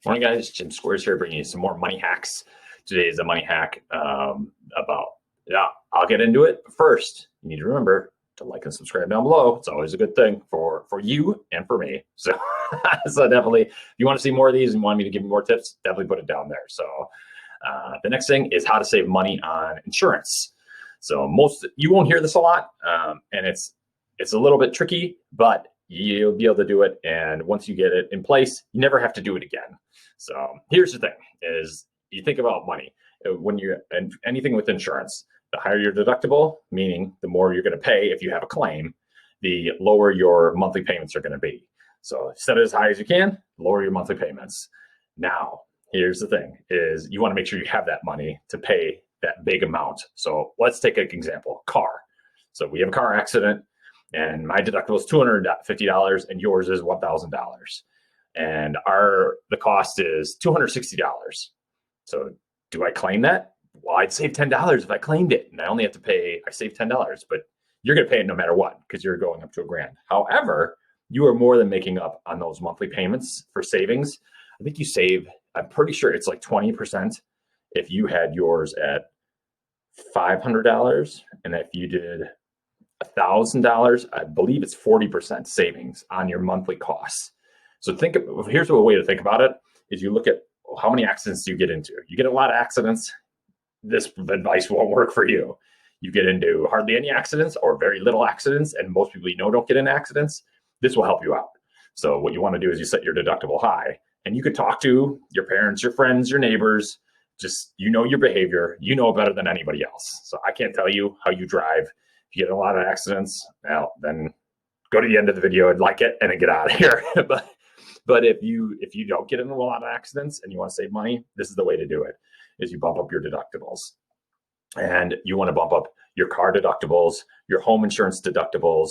Morning, guys. Jim Squares here, bringing you some more money hacks. Today is a money hack I'll get into it. But first, you need to remember to like and subscribe down below. It's always a good thing for you and for me. So, so definitely, if you want to see more of these and want me to give you more tips, definitely put it down there. So, the next thing is how to save money on insurance. So you won't hear this a lot, and it's a little bit tricky, but you'll be able to do it. And once you get it in place, you never have to do it again. So here's the thing is you think about money when you're and anything with insurance, the higher your deductible, meaning the more you're going to pay if you have a claim, the lower your monthly payments are going to be. So set it as high as you can, lower your monthly payments. Now, here's the thing is you want to make sure you have that money to pay that big amount. So let's take an example, car. So we have a car accident and my deductible is $250 and yours is $1,000. And the cost is $260. So do I claim that? Well, I'd save $10 if I claimed it. And I only have to pay, I save $10, but you're going to pay it no matter what because you're going up to $1,000. However, you are more than making up on those monthly payments for savings. I think you save, I'm pretty sure it's like 20% if you had yours at $500. And if you did $1,000, I believe it's 40% savings on your monthly costs. So here's a way to think about it is you look at how many accidents do you get into. You get a lot of accidents, this advice won't work for you. You get into hardly any accidents or very little accidents, and most people don't get in accidents, this will help you out. So what you want to do is you set your deductible high, and you could talk to your parents, your friends, your neighbors, just your behavior, it better than anybody else. So I can't tell you how you drive. If you get in a lot of accidents, well, then go to the end of the video and like it and then get out of here. But if you don't get in a lot of accidents and you want to save money, this is the way to do it, is you bump up your deductibles. And you want to bump up your car deductibles, your home insurance deductibles,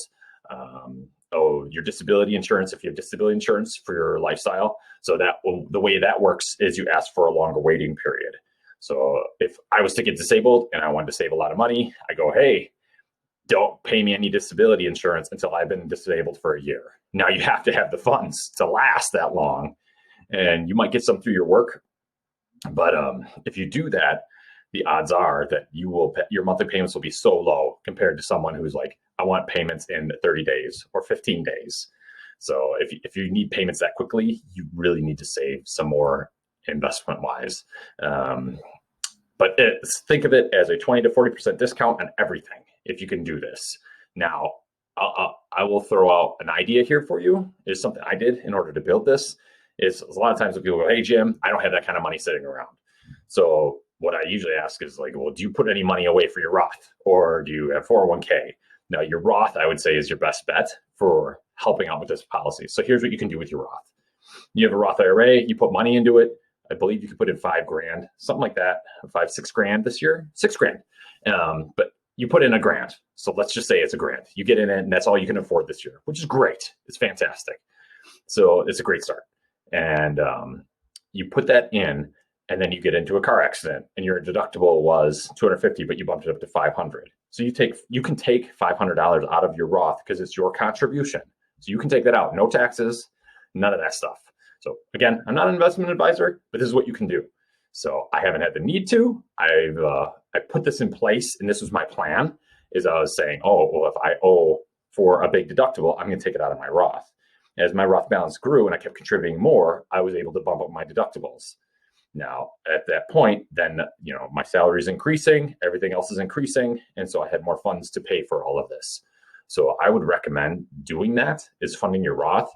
your disability insurance if you have disability insurance for your lifestyle. So the way that works is you ask for a longer waiting period. So if I was to get disabled and I wanted to save a lot of money, I go, hey, don't pay me any disability insurance until I've been disabled for a year. Now you have to have the funds to last that long, and you might get some through your work. But if you do that, the odds are that your monthly payments will be so low compared to someone who's like, I want payments in 30 days or 15 days. So if you need payments that quickly, you really need to save some more investment wise. But think of it as a 20 to 40% discount on everything if you can do this. Now, I will throw out an idea here for you. Is something I did in order to build this. Is a lot of times when people go, hey, Jim, I don't have that kind of money sitting around. So what I usually ask is like, well, do you put any money away for your Roth or do you have 401k? Now, your Roth, I would say, is your best bet for helping out with this policy. So here's what you can do with your Roth. You have a Roth IRA, you put money into it. I believe you could put in $5,000, something like that, $6,000 this year, $6,000. But you put in $1,000. So let's just say it's $1,000. You get in it and that's all you can afford this year, which is great. It's fantastic. So it's a great start. And you put that in, and then you get into a car accident and your deductible was $250, but you bumped it up to $500. So you can take $500 out of your Roth because it's your contribution. So you can take that out, no taxes, none of that stuff. So again, I'm not an investment advisor, but this is what you can do. So I haven't had the need to. I put this in place, and this was my plan. Is I was saying, oh, well, if I owe for a big deductible, I'm going to take it out of my Roth. As my Roth balance grew and I kept contributing more, I was able to bump up my deductibles. Now, at that point, then my salary is increasing, everything else is increasing, and so I had more funds to pay for all of this. So I would recommend doing that, is funding your Roth.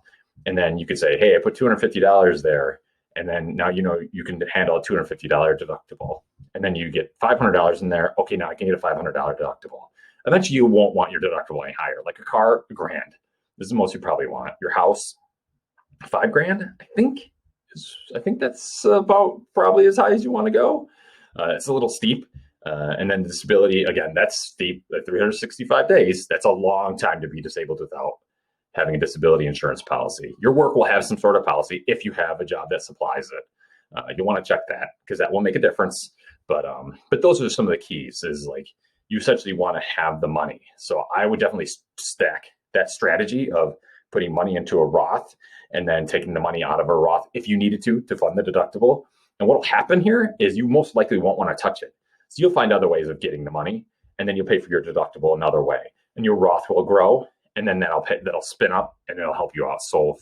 And then you could say, hey, I put $250 there. And then now you can handle a $250 deductible. And then you get $500 in there. Okay, now I can get a $500 deductible. Eventually, you won't want your deductible any higher. Like a car, $1,000. This is the most you probably want. Your house, $5,000, I think that's about probably as high as you want to go. It's a little steep. And then disability, again, that's steep. 365 days, that's a long time to be disabled without having a disability insurance policy. Your work will have some sort of policy if you have a job that supplies it. You'll want to check that because that will make a difference. But those are some of the keys, is like you essentially want to have the money. So I would definitely stack that strategy of putting money into a Roth and then taking the money out of a Roth if you needed to fund the deductible. And what will happen here is you most likely won't want to touch it. So you'll find other ways of getting the money, and then you'll pay for your deductible another way. And your Roth will grow, and then that'll spin up, and it'll help you out so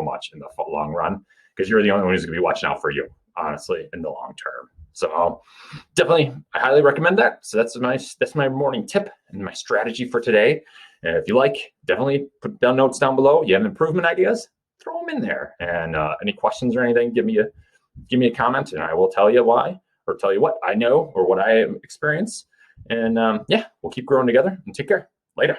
much in the long run, because you're the only one who's going to be watching out for you, honestly, in the long term. So definitely, I highly recommend that. So that's my morning tip and my strategy for today. And if you like, definitely put down notes down below. You have improvement ideas, throw them in there. And any questions or anything, give me a comment, and I will tell you why, or tell you what I know or what I experience. And yeah, we'll keep growing together, and take care. Later.